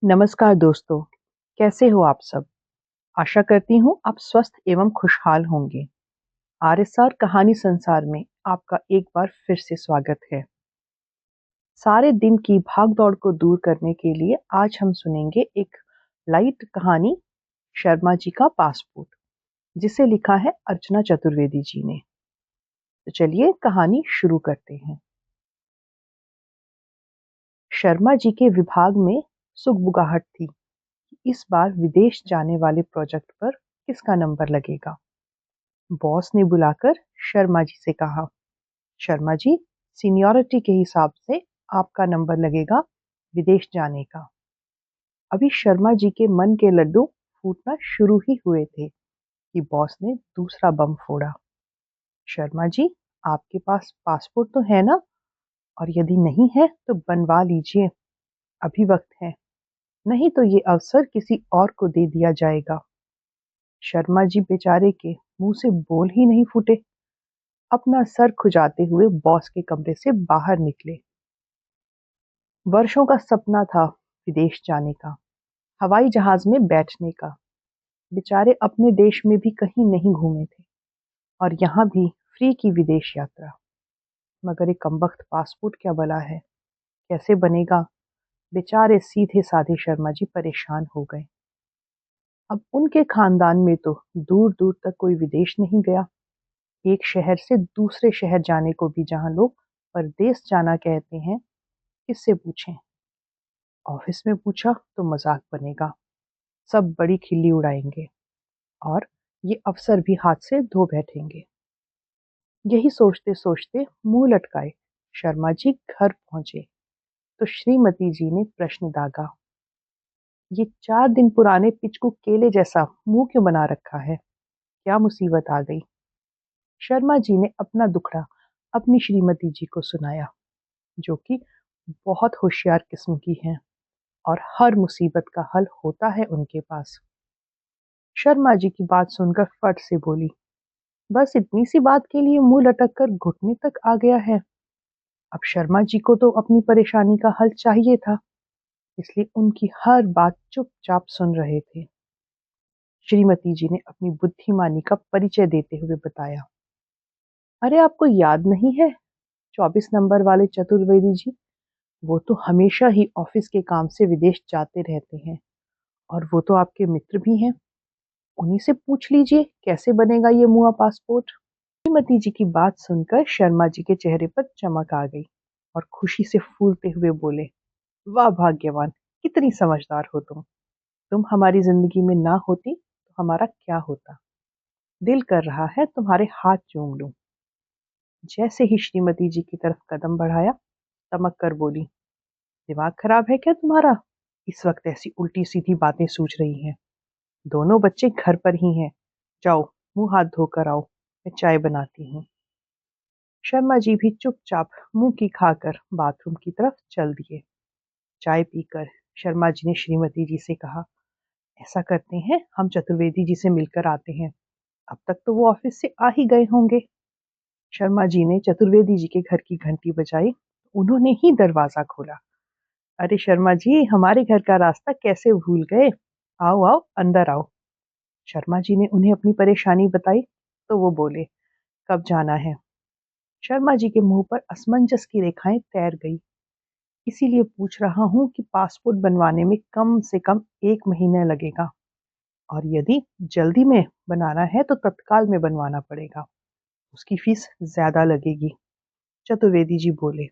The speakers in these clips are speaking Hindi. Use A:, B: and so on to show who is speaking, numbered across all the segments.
A: नमस्कार दोस्तों, कैसे हो आप सब? आशा करती हूँ आप स्वस्थ एवं खुशहाल होंगे। आरएसआर कहानी संसार में आपका एक बार फिर से स्वागत है। सारे दिन की भाग-दौड़ को दूर करने के लिए आज हम सुनेंगे एक लाइट कहानी शर्मा जी का पासपोर्ट, जिसे लिखा है अर्चना चतुर्वेदी जी ने। तो चलिए कहानी शुरू करते हैं। शर्मा जी के विभाग में सुगबुगाहट थी कि इस बार विदेश जाने वाले प्रोजेक्ट पर किसका नंबर लगेगा। बॉस ने बुलाकर शर्मा जी से कहा, शर्मा जी, सीनियरिटी के हिसाब से आपका नंबर लगेगा विदेश जाने का। अभी शर्मा जी के मन के लड्डू फूटना शुरू ही हुए थे कि बॉस ने दूसरा बम फोड़ा। शर्मा जी, आपके पास पासपोर्ट तो है ना? और यदि नहीं है तो बनवा लीजिए, अभी वक्त है। नहीं तो ये अवसर किसी और को दे दिया जाएगा। शर्मा जी बेचारे के मुंह से बोल ही नहीं फूटे। अपना सर खुजाते हुए बॉस के कमरे से बाहर निकले। वर्षों का सपना था विदेश जाने का, हवाई जहाज में बैठने का। बेचारे अपने देश में भी कहीं नहीं घूमे थे और यहाँ भी फ्री की विदेश यात्रा। मगर एक कमबख्त पासपोर्ट क्या बला है, कैसे बनेगा? बेचारे सीधे साधे शर्मा जी परेशान हो गए। अब उनके खानदान में तो दूर दूर तक कोई विदेश नहीं गया। एक शहर से दूसरे शहर जाने को भी जहाँ लोग परदेस जाना कहते हैं, किससे पूछें? ऑफिस में पूछा तो मजाक बनेगा, सब बड़ी खिल्ली उड़ाएंगे और ये अफसर भी हाथ से धो बैठेंगे। यही सोचते सोचते मुंह लटकाए शर्मा जी घर पहुंचे तो श्रीमती जी ने प्रश्न दागा, ये 4 दिन पुराने पिचकू केले जैसा मुंह क्यों बना रखा है? क्या मुसीबत आ गई? शर्मा जी ने अपना दुखड़ा अपनी श्रीमती जी को सुनाया, जो कि बहुत होशियार किस्म की हैं और हर मुसीबत का हल होता है उनके पास। शर्मा जी की बात सुनकर फट से बोली, बस इतनी सी बात के लिए मुंह लटक कर घुटने तक आ गया है। अब शर्मा जी को तो अपनी परेशानी का हल चाहिए था, इसलिए उनकी हर बात चुपचाप सुन रहे थे। श्रीमती जी ने अपनी बुद्धिमानी का परिचय देते हुए बताया, अरे आपको याद नहीं है 24 नंबर वाले चतुर्वेदी जी? वो तो हमेशा ही ऑफिस के काम से विदेश जाते रहते हैं और वो तो आपके मित्र भी हैं। उन्हीं से पूछ लीजिए कैसे बनेगा ये मुआ पासपोर्ट। श्रीमती जी की बात सुनकर शर्मा जी के चेहरे पर चमक आ गई और खुशी से फूलते हुए बोले, वाह भाग्यवान, कितनी समझदार हो तुम हमारी जिंदगी में ना होती तो हमारा क्या होता। दिल कर रहा है तुम्हारे हाथ चूम लूं। जैसे ही श्रीमती जी की तरफ कदम बढ़ाया, तमक कर बोली, दिमाग खराब है क्या तुम्हारा? इस वक्त ऐसी उल्टी सीधी बातें सूझ रही हैं। दोनों बच्चे घर पर ही हैं। जाओ, मुंह हाथ धोकर आओ, मैं चाय बनाती हूँ। शर्मा जी भी चुपचाप मुंह की खाकर बाथरूम की तरफ चल दिए। चाय पीकर शर्मा जी ने श्रीमती जी से कहा, ऐसा करते हैं हम चतुर्वेदी जी से मिलकर आते हैं। अब तक तो वो ऑफिस से आ ही गए होंगे। शर्मा जी ने चतुर्वेदी जी के घर की घंटी बजाई। उन्होंने ही दरवाजा खोला। अरे शर्मा जी, हमारे घर का रास्ता कैसे भूल गए? आओ आओ, अंदर आओ। शर्मा जी ने उन्हें अपनी परेशानी बताई तो वो बोले, कब जाना है? शर्मा जी के मुंह पर असमंजस की रेखाएं तैर गई। इसीलिए पूछ रहा हूँ कि पासपोर्ट बनवाने में कम से कम 1 महीना लगेगा और यदि जल्दी में बनाना है तो तत्काल में बनवाना पड़ेगा। उसकी फीस ज्यादा लगेगी। चतुर्वेदी जी बोले,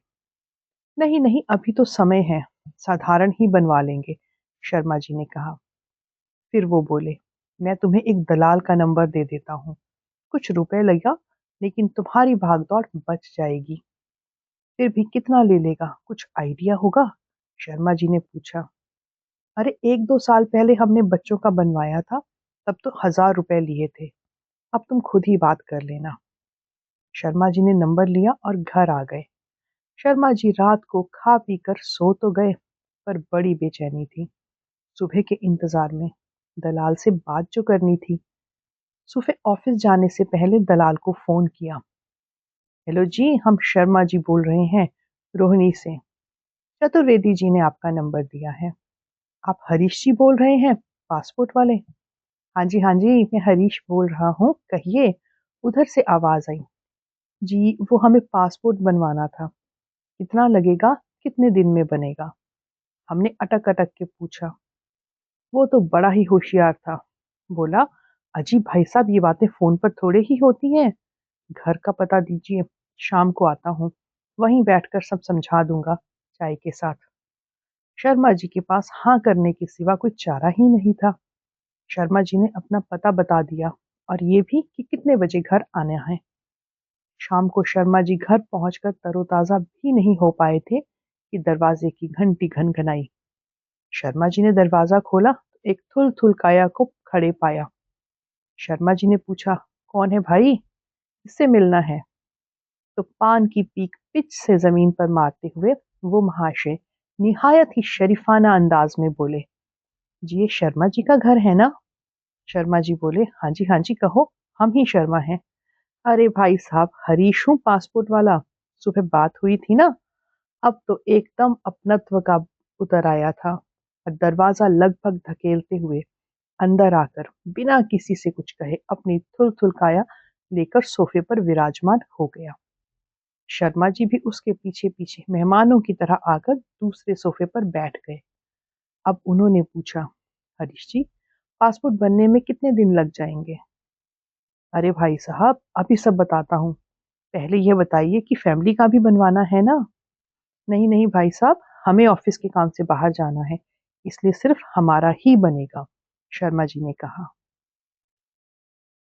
A: नहीं नहीं, अभी तो समय है, साधारण ही बनवा लेंगे। शर्मा जी ने कहा। फिर वो बोले, मैं तुम्हें एक दलाल का नंबर दे देता हूँ, कुछ रुपए लगेगा लेकिन तुम्हारी भागदौड़ बच जाएगी। फिर भी कितना ले लेगा, कुछ आइडिया होगा? शर्मा जी ने पूछा। अरे 1-2 साल पहले हमने बच्चों का बनवाया था, तब तो 1000 रुपए लिए थे। अब तुम खुद ही बात कर लेना। शर्मा जी ने नंबर लिया और घर आ गए। शर्मा जी रात को खा पी कर सो तो गए, पर बड़ी बेचैनी थी। सुबह के इंतजार में दलाल से बात जो करनी थी। सुबह ऑफिस जाने से पहले दलाल को फोन किया। हेलो जी, हम शर्मा जी बोल रहे हैं, रोहिणी से। चतुर्वेदी जी ने आपका नंबर दिया है। आप हरीश जी बोल रहे हैं, पासपोर्ट वाले? हाँ जी, मैं हरीश बोल रहा हूँ, कहिए। उधर से आवाज आई। जी, वो हमें पासपोर्ट बनवाना था। कितना लगेगा? कितने दिन में बनेगा? हमने अटक-अटक के पूछा। वो तो बड़ा ही होशियार था। बोला, अजी भाई साहब, ये बातें फ़ोन पर थोड़े ही होती हैं। घर का पता दीजिए, शाम को आता हूँ। वहीं बैठकर सब समझा दूँगा, चाय के साथ। शर्मा जी के पास हाँ करने के सिवा कोई चारा ही नहीं था। शर्मा जी ने अपना पता बता दिया और ये भी कि कितने बजे घर आना है। शाम को शर्मा जी घर पहुंचकर तरोताजा भी नहीं हो पाए थे कि दरवाजे की घंटी घनघनाई। शर्मा जी ने दरवाजा खोला तो एक थुल काया को खड़े पाया। शर्मा जी ने पूछा, कौन है भाई? किससे मिलना है? तो पान की पीक पिच से जमीन पर मारते हुए वो महाशय निहायत ही शरीफाना अंदाज में बोले, जी ये शर्मा जी का घर है ना? शर्मा जी बोले, हाँ जी कहो, हम ही शर्मा हैं। अरे भाई साहब, हरीश हूँ, पासपोर्ट वाला। सुबह बात हुई थी ना? अब तो एकदम अपनत्व का उतर आया था और दरवाजा लगभग धकेलते हुए अंदर आकर बिना किसी से कुछ कहे अपनी थुल काया लेकर सोफे पर विराजमान हो गया। शर्मा जी भी उसके पीछे पीछे मेहमानों की तरह आकर दूसरे सोफे पर बैठ गए। अब उन्होंने पूछा, हरीश जी, पासपोर्ट बनने में कितने दिन लग जाएंगे? अरे भाई साहब, अभी सब बताता हूँ। पहले यह बताइए कि फैमिली का भी बनवाना है ना? नहीं भाई साहब, हमें ऑफिस के काम से बाहर जाना है, इसलिए सिर्फ हमारा ही बनेगा, शर्मा जी ने कहा।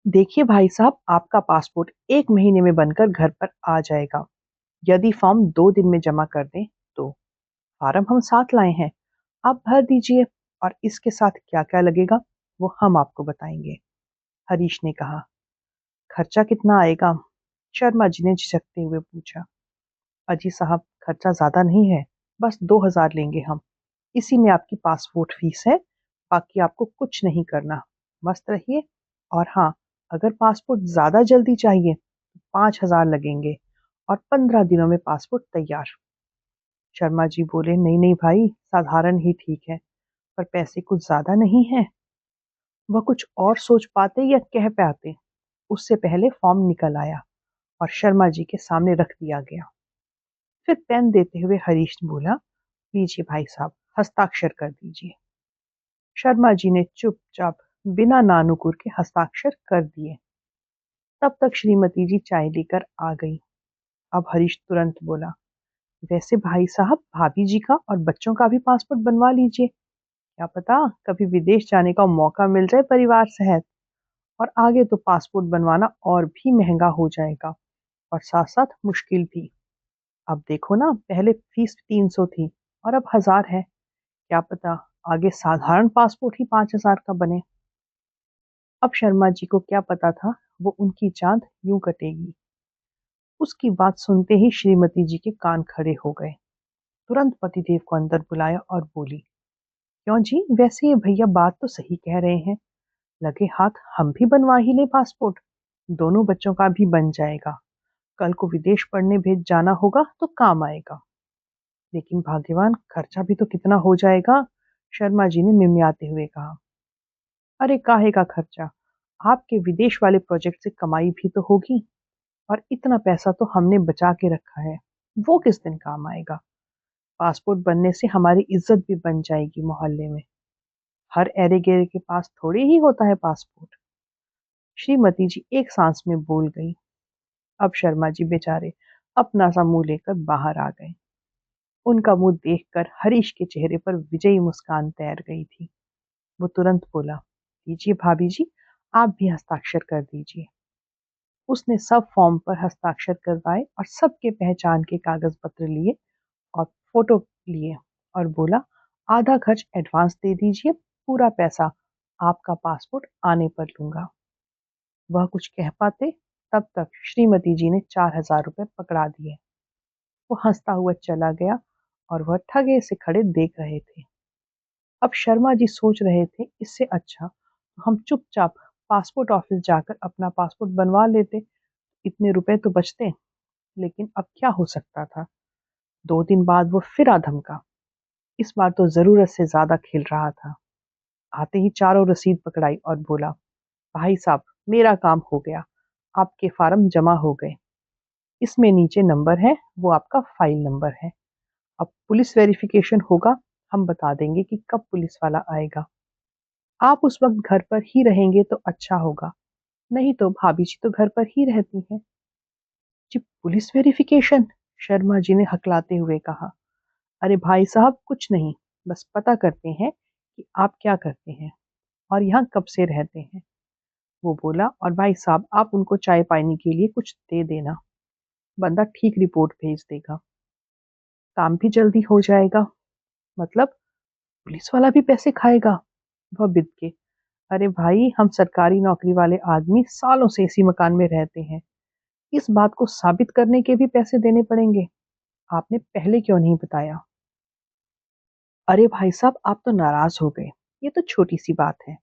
A: देखिए भाई साहब, आपका पासपोर्ट 1 महीने में बनकर घर पर आ जाएगा, यदि फॉर्म 2 दिन में जमा कर दें तो। फार्म हम साथ लाए हैं, आप भर दीजिए और इसके साथ क्या क्या लगेगा वो हम आपको बताएंगे, हरीश ने कहा। खर्चा कितना आएगा? शर्मा जी ने झिझकते हुए पूछा। अजी साहब, खर्चा ज्यादा नहीं है, बस 2,000 लेंगे हम। इसी में आपकी पासपोर्ट फीस है, बाकी आपको कुछ नहीं करना। मस्त रहिए। और हाँ, अगर पासपोर्ट ज़्यादा जल्दी चाहिए तो 5,000 लगेंगे और 15 दिनों में पासपोर्ट तैयार। शर्मा जी बोले, नहीं भाई, साधारण ही ठीक है, पर पैसे कुछ ज़्यादा नहीं है। वह कुछ और सोच पाते या कह पाते, उससे पहले फॉर्म निकल आया और शर्मा जी के सामने रख दिया गया। फिर पेन देते हुए हरीश बोला, लीजिए भाई साहब, हस्ताक्षर कर दीजिए। शर्मा जी ने चुपचाप बिना नानुकुर के हस्ताक्षर कर दिए। तब तक श्रीमती जी चाय लेकर आ गई। अब हरीश तुरंत बोला, वैसे भाई साहब, भाभी जी का और बच्चों का भी पासपोर्ट बनवा लीजिए। क्या पता कभी विदेश जाने का मौका मिल जाए परिवार सहित। और आगे तो पासपोर्ट बनवाना और भी महंगा हो जाएगा और साथ साथ मुश्किल भी। अब देखो ना, पहले फीस 300 थी और अब 1,000 है। क्या पता आगे साधारण पासपोर्ट ही 5,000 का बने। अब शर्मा जी को क्या पता था वो उनकी चाँद यूं कटेगी। उसकी बात सुनते ही श्रीमती जी के कान खड़े हो गए। तुरंत पतिदेव को अंदर बुलाया और बोली, क्यों जी, वैसे ये भैया बात तो सही कह रहे हैं। लगे हाथ हम भी बनवा ही लें पासपोर्ट, दोनों बच्चों का भी बन जाएगा। कल को विदेश पढ़ने भेज जाना होगा तो काम आएगा। लेकिन भाग्यवान, खर्चा भी तो कितना हो जाएगा, शर्मा जी ने मिमियाते हुए कहा। अरे काहे का खर्चा, आपके विदेश वाले प्रोजेक्ट से कमाई भी तो होगी और इतना पैसा तो हमने बचा के रखा है, वो किस दिन काम आएगा। पासपोर्ट बनने से हमारी इज्जत भी बन जाएगी मोहल्ले में। हर एरे गेरे के पास थोड़ी ही होता है पासपोर्ट। श्रीमती जी एक सांस में बोल गई। अब शर्मा जी बेचारे अपना सा मुंह लेकर बाहर आ गए। उनका मुंह देखकर हरीश के चेहरे पर विजयी मुस्कान तैर गई थी। वो तुरंत बोला, लीजिए भाभी जी, आप भी हस्ताक्षर कर दीजिए। उसने सब फॉर्म पर हस्ताक्षर करवाए और सबके पहचान के कागज पत्र लिए और फोटो लिए और बोला, आधा खर्च एडवांस दे दीजिए, पूरा पैसा आपका पासपोर्ट आने पर लूंगा। वह कुछ कह पाते, तब तक श्रीमती जी ने 4,000 रुपए पकड़ा दिए। वो हंसता हुआ चला गया और वह ठगे से खड़े देख रहे थे। अब शर्मा जी सोच रहे थे, इससे अच्छा तो हम चुपचाप पासपोर्ट ऑफिस जाकर अपना पासपोर्ट बनवा लेते, इतने रुपए तो बचते। लेकिन अब क्या हो सकता था। 2 दिन बाद वो फिर आधमका। इस बार तो ज़रूरत से ज़्यादा खिल रहा था। आते ही चारों रसीद पकड़ाई और बोला, भाई साहब, मेरा काम हो गया। आपके फार्म जमा हो गए। इसमें नीचे नंबर है, वो आपका फाइल नंबर है। अब पुलिस वेरिफिकेशन होगा, हम बता देंगे कि कब पुलिस वाला आएगा। आप उस वक्त घर पर ही रहेंगे तो अच्छा होगा, नहीं तो भाभी जी तो घर पर ही रहती हैं। जी, पुलिस वेरिफिकेशन? शर्मा जी ने हकलाते हुए कहा। अरे भाई साहब, कुछ नहीं, बस पता करते हैं कि आप क्या करते हैं और यहाँ कब से रहते हैं। वो बोला, और भाई साहब आप उनको चाय पानी के लिए कुछ दे देना, बंदा ठीक रिपोर्ट भेज देगा, काम भी जल्दी हो जाएगा। मतलब पुलिस वाला भी पैसे खाएगा? वह बिद के। अरे भाई, हम सरकारी नौकरी वाले आदमी सालों से इसी मकान में रहते हैं, इस बात को साबित करने के भी पैसे देने पड़ेंगे। आपने पहले क्यों नहीं बताया? अरे भाई साहब, आप तो नाराज हो गए। ये तो छोटी सी बात है।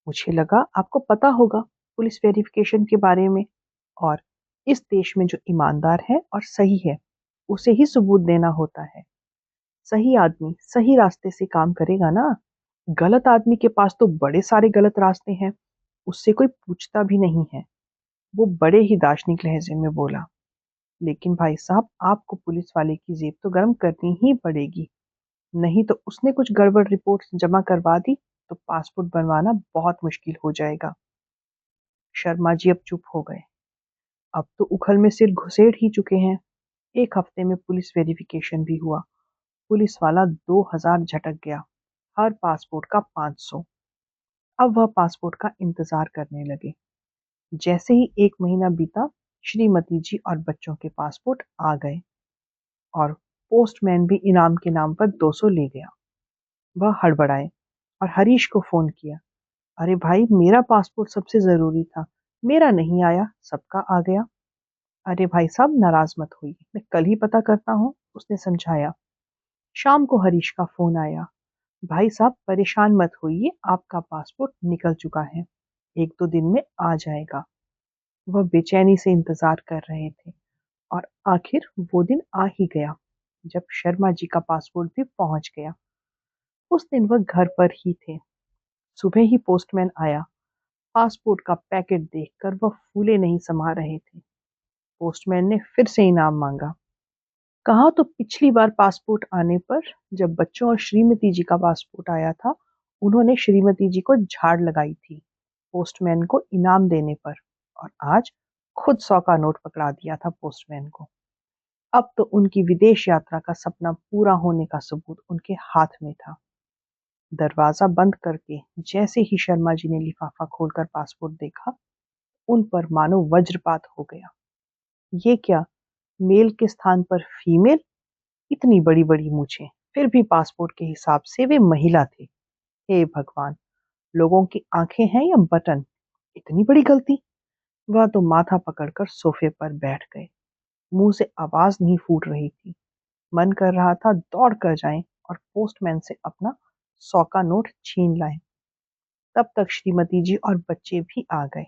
A: मुझे लगा आपको पता होगा पुलिस वेरिफिकेशन के बारे में, और इस देश में जो ईमानदार है और सही है, उसे ही सबूत देना होता है। सही आदमी सही रास्ते से काम करेगा ना। गलत आदमी के पास तो बड़े सारे गलत रास्ते हैं, उससे कोई पूछता भी नहीं है। वो बड़े ही दार्शनिक लहजे में बोला। लेकिन भाई साहब, आपको पुलिस वाले की जेब तो गर्म करनी ही पड़ेगी, नहीं तो उसने कुछ गड़बड़ रिपोर्ट जमा करवा दी तो पासपोर्ट बनवाना बहुत मुश्किल हो जाएगा। शर्मा जी अब चुप हो गए। अब तो उखल में सिर घुसेड़ ही चुके हैं। एक हफ्ते में पुलिस वेरिफिकेशन भी हुआ। पुलिस वाला 2000 झटक गया, हर पासपोर्ट का 500। अब वह पासपोर्ट का इंतजार करने लगे। जैसे ही एक महीना बीता, श्रीमती जी और बच्चों के पासपोर्ट आ गए और पोस्टमैन भी इनाम के नाम पर 200 ले गया। वह हड़बड़ाए और हरीश को फोन किया। अरे भाई, मेरा पासपोर्ट सबसे जरूरी था, मेरा नहीं आया, सबका आ गया। अरे भाई साहब, नाराज मत होइए, मैं कल ही पता करता हूँ, उसने समझाया। शाम को हरीश का फोन आया। भाई साहब, परेशान मत होइए, आपका पासपोर्ट निकल चुका है, 1-2 दिन में आ जाएगा। वह बेचैनी से इंतजार कर रहे थे और आखिर वो दिन आ ही गया जब शर्मा जी का पासपोर्ट भी पहुंच गया। उस दिन वह घर पर ही थे। सुबह ही पोस्टमैन आया। पासपोर्ट का पैकेट देखकर वह फूले नहीं समा रहे थे। पोस्टमैन ने फिर से इनाम मांगा। कहा तो पिछली बार पासपोर्ट आने पर, जब बच्चों और श्रीमती जी का पासपोर्ट आया था, उन्होंने श्रीमती जी को झाड़ लगाई थी पोस्टमैन को इनाम देने पर, और आज खुद 100 का नोट पकड़ा दिया था पोस्टमैन को। अब तो उनकी विदेश यात्रा का सपना पूरा होने का सबूत उनके हाथ में था। दरवाजा बंद करके जैसे ही शर्मा जी ने लिफाफा खोलकर पासपोर्ट देखा, उन पर मानो वज्रपात हो गया। ये क्या, मेल के स्थान पर फीमेल, इतनी बड़ी बड़ी मूछें, फिर भी पासपोर्ट के हिसाब से वे महिला थे। हे भगवान, लोगों की आंखें हैं या बटन, इतनी बड़ी गलती। वह तो माथा पकड़कर सोफे पर बैठ गए। मुंह से आवाज नहीं फूट रही थी। मन कर रहा था दौड़ कर जाएं और पोस्टमैन से अपना 100 का नोट छीन लाएं। तब तक श्रीमती जी और बच्चे भी आ गए।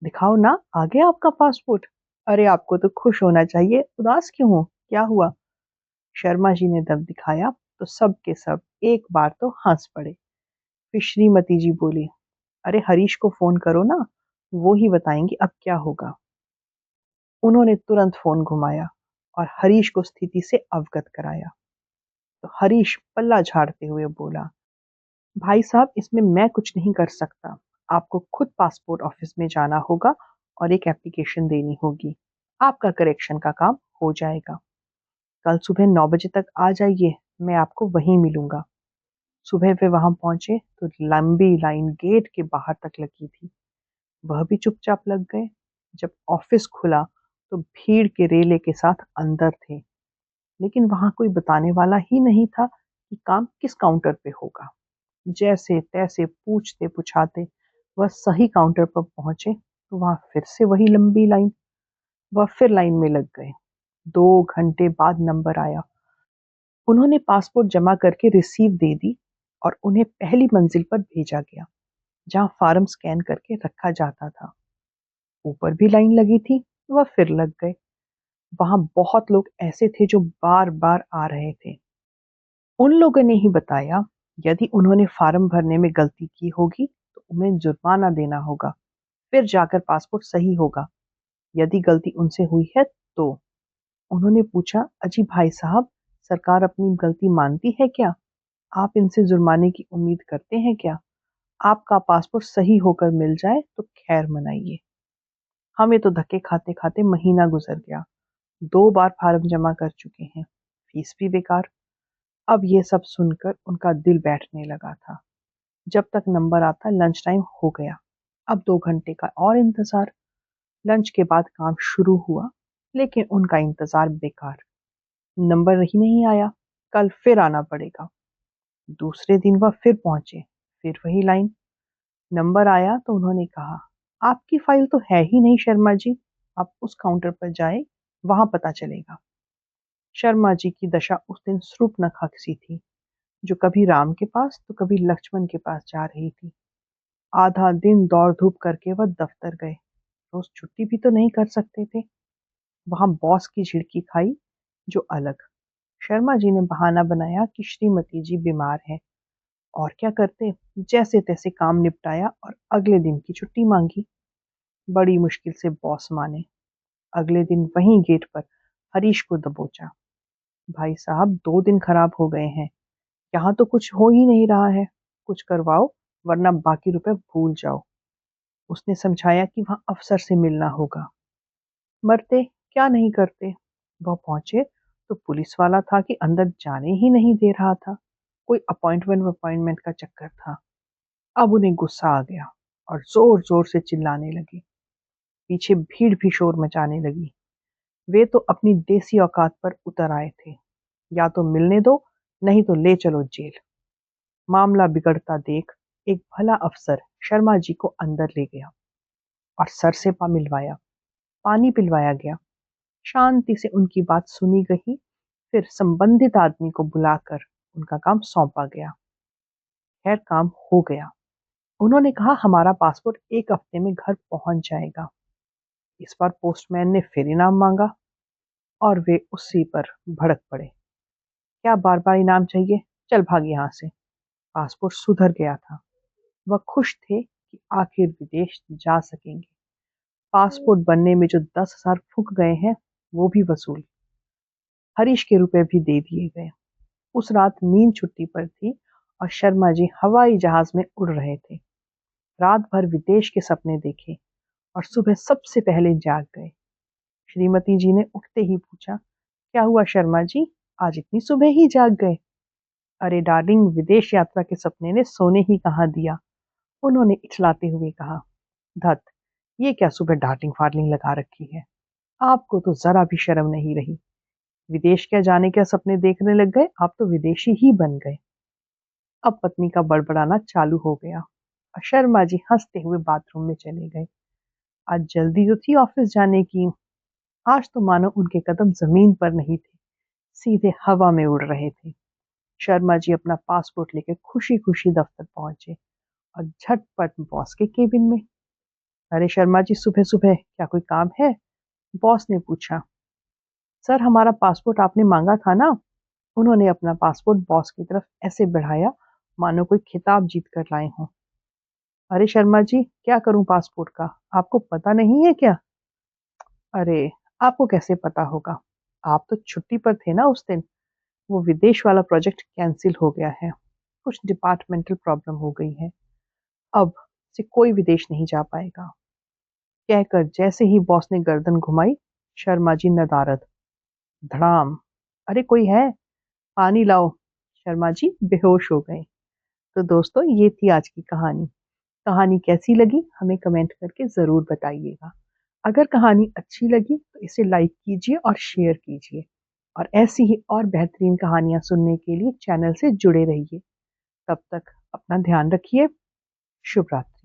A: दिखाओ ना, आ गया आपका पासपोर्ट। अरे आपको तो खुश होना चाहिए, उदास क्यों हो, क्या हुआ? शर्मा जी ने दब दिखाया तो सब के सब एक बार तो हंस पड़े। फिर श्रीमती जी बोली, अरे हरीश को फोन करो ना, वो ही बताएंगे अब क्या होगा। उन्होंने तुरंत फोन घुमाया और हरीश को स्थिति से अवगत कराया। तो हरीश पल्ला झाड़ते हुए बोला, भाई साहब, इसमें मैं कुछ नहीं कर सकता, आपको खुद पासपोर्ट ऑफिस में जाना होगा और एक एप्लीकेशन देनी होगी। आपका करेक्शन का काम हो जाएगा। कल सुबह 9 बजे तक आ जाइए, मैं आपको वहीं मिलूंगा। सुबह वे वहां पहुंचे तो लंबी लाइन गेट के बाहर तक लगी थी। वह भी चुपचाप लग गए। जब ऑफिस खुला तो भीड़ के रेले के साथ अंदर थे, लेकिन वहां कोई बताने वाला ही नहीं था कि काम किस काउंटर पे होगा। जैसे तैसे पूछते पुछाते वह सही काउंटर पर पहुंचे तो वहां फिर से वही लंबी लाइन। वह फिर लाइन में लग गए। 2 घंटे बाद नंबर आया। उन्होंने पासपोर्ट जमा करके रिसीव दे दी और उन्हें पहली मंजिल पर भेजा गया, जहां फार्म स्कैन करके रखा जाता था। ऊपर भी लाइन लगी थी, वह फिर लग गए। वहां बहुत लोग ऐसे थे जो बार बार आ रहे थे। उन लोगों ने ही बताया, यदि उन्होंने फार्म भरने में गलती की होगी तो उन्हें जुर्माना देना होगा, फिर जाकर पासपोर्ट सही होगा। यदि गलती उनसे हुई है तो। उन्होंने पूछा, अजी भाई साहब, सरकार अपनी गलती मानती है क्या? आप इनसे जुर्माने की उम्मीद करते हैं क्या? आपका पासपोर्ट सही होकर मिल जाए तो खैर मनाइए। हमें तो धक्के खाते खाते महीना गुजर गया। 2 बार फार्म जमा कर चुके हैं, फीस भी बेकार। अब ये सब सुनकर उनका दिल बैठने लगा था। जब तक नंबर आता लंच टाइम हो गया। अब 2 घंटे का और इंतजार। लंच के बाद काम शुरू हुआ, लेकिन उनका इंतजार बेकार। नंबर ही नहीं आया। कल फिर आना पड़ेगा। दूसरे दिन वह फिर पहुंचे, फिर वही लाइन। नंबर आया तो उन्होंने कहा, आपकी फाइल तो है ही नहीं शर्मा जी, आप उस काउंटर पर जाएं, वहां पता चलेगा। शर्मा जी की दशा उस दिन सूर्पनखा सी थी, जो कभी राम के पास तो कभी लक्ष्मण के पास जा रही थी। आधा दिन दौड़ धूप करके वह दफ्तर गए। रोज छुट्टी भी तो नहीं कर सकते थे। वहां बॉस की झिड़की खाई, जो अलग। शर्मा जी ने बहाना बनाया कि श्रीमती जी बीमार है, और क्या करते, जैसे तैसे काम निपटाया और अगले दिन की छुट्टी मांगी। बड़ी मुश्किल से बॉस माने। अगले दिन वहीं गेट पर हरीश को दबोचा। भाई साहब, 2 दिन खराब हो गए हैं, यहाँ तो कुछ हो ही नहीं रहा है, कुछ करवाओ वरना बाकी रुपए भूल जाओ। उसने समझाया कि वहां अफसर से मिलना होगा। मरते, क्या नहीं करते। वह पहुंचे तो पुलिस वाला था कि अंदर जाने ही नहीं दे रहा था। कोई अपॉइंटमेंट अपॉइंटमेंट का चक्कर था। अब उन्हें गुस्सा आ गया और जोर जोर से चिल्लाने लगे। पीछे भीड़ भी शोर मचाने लगी। वे तो अपनी देसी औकात पर उतर आए थे। या तो मिलने दो, नहीं तो ले चलो जेल। मामला बिगड़ता देख एक भला अफसर शर्मा जी को अंदर ले गया और सर से मिलवाया। पानी पिलवाया गया। शांति से उनकी बात सुनी गई। फिर संबंधित आदमी को बुलाकर उनका काम सौंपा गया। खैर, काम हो गया। उन्होंने कहा, हमारा पासपोर्ट 1 हफ्ते में घर पहुंच जाएगा। इस बार पोस्टमैन ने फिर इनाम मांगा और वे उसी पर भड़क पड़े। क्या बार बार इनाम चाहिए, चल भाग यहाँ से। पासपोर्ट सुधर गया था। वह खुश थे कि आखिर विदेश जा सकेंगे। पासपोर्ट बनने में जो 10,000 फूक गए हैं, वो भी वसूल। हरीश के रुपए भी दे दिए गए। उस रात नींद छुट्टी पर थी और शर्मा जी हवाई जहाज में उड़ रहे थे। रात भर विदेश के सपने देखे और सुबह सबसे पहले जाग गए। श्रीमती जी ने उठते ही पूछा, क्या हुआ शर्मा जी, आज इतनी सुबह ही जाग गए? अरे डार्लिंग, विदेश यात्रा के सपने ने सोने ही कहाँ दिया, उन्होंने इठलाते हुए कहा। धत, ये क्या सुबह डार्लिंग फार्लिंग लगा रखी है? आपको तो जरा भी शर्म नहीं रही। विदेश क्या जाने क्या सपने देखने लग गए, आप तो विदेशी ही बन गए। अब पत्नी का बड़बड़ाना चालू हो गया और शर्मा जी हंसते हुए बाथरूम में चले गए। आज जल्दी तो थी ऑफिस जाने की। आज तो मानो उनके कदम जमीन पर नहीं थे, सीधे हवा में उड़ रहे थे। शर्मा जी अपना पासपोर्ट लेकर खुशी खुशी दफ्तर पहुंचे और झटपट बॉस के केबिन में। अरे शर्मा जी, सुबह सुबह क्या कोई काम है? बॉस ने पूछा। सर, हमारा पासपोर्ट आपने मांगा था ना। उन्होंने अपना पासपोर्ट बॉस की तरफ ऐसे बढ़ाया मानो कोई खिताब जीत कर लाए हों। अरे शर्मा जी, क्या करूं पासपोर्ट का, आपको पता नहीं है क्या? अरे, आपको कैसे पता होगा, आप तो छुट्टी पर थे ना उस दिन। वो विदेश वाला प्रोजेक्ट कैंसिल हो गया है। कुछ डिपार्टमेंटल प्रॉब्लम हो गई है। अब से कोई विदेश नहीं जा पाएगा। कहकर जैसे ही बॉस ने गर्दन घुमाई, शर्मा जी नदारद। धड़ाम। अरे कोई है, पानी लाओ। शर्मा जी बेहोश हो गए। तो दोस्तों, ये थी आज की कहानी। कहानी कैसी लगी हमें कमेंट करके ज़रूर बताइएगा। अगर कहानी अच्छी लगी तो इसे लाइक कीजिए और शेयर कीजिए। और ऐसी ही और बेहतरीन कहानियाँ सुनने के लिए चैनल से जुड़े रहिए। तब तक अपना ध्यान रखिए। शुभ रात्रि।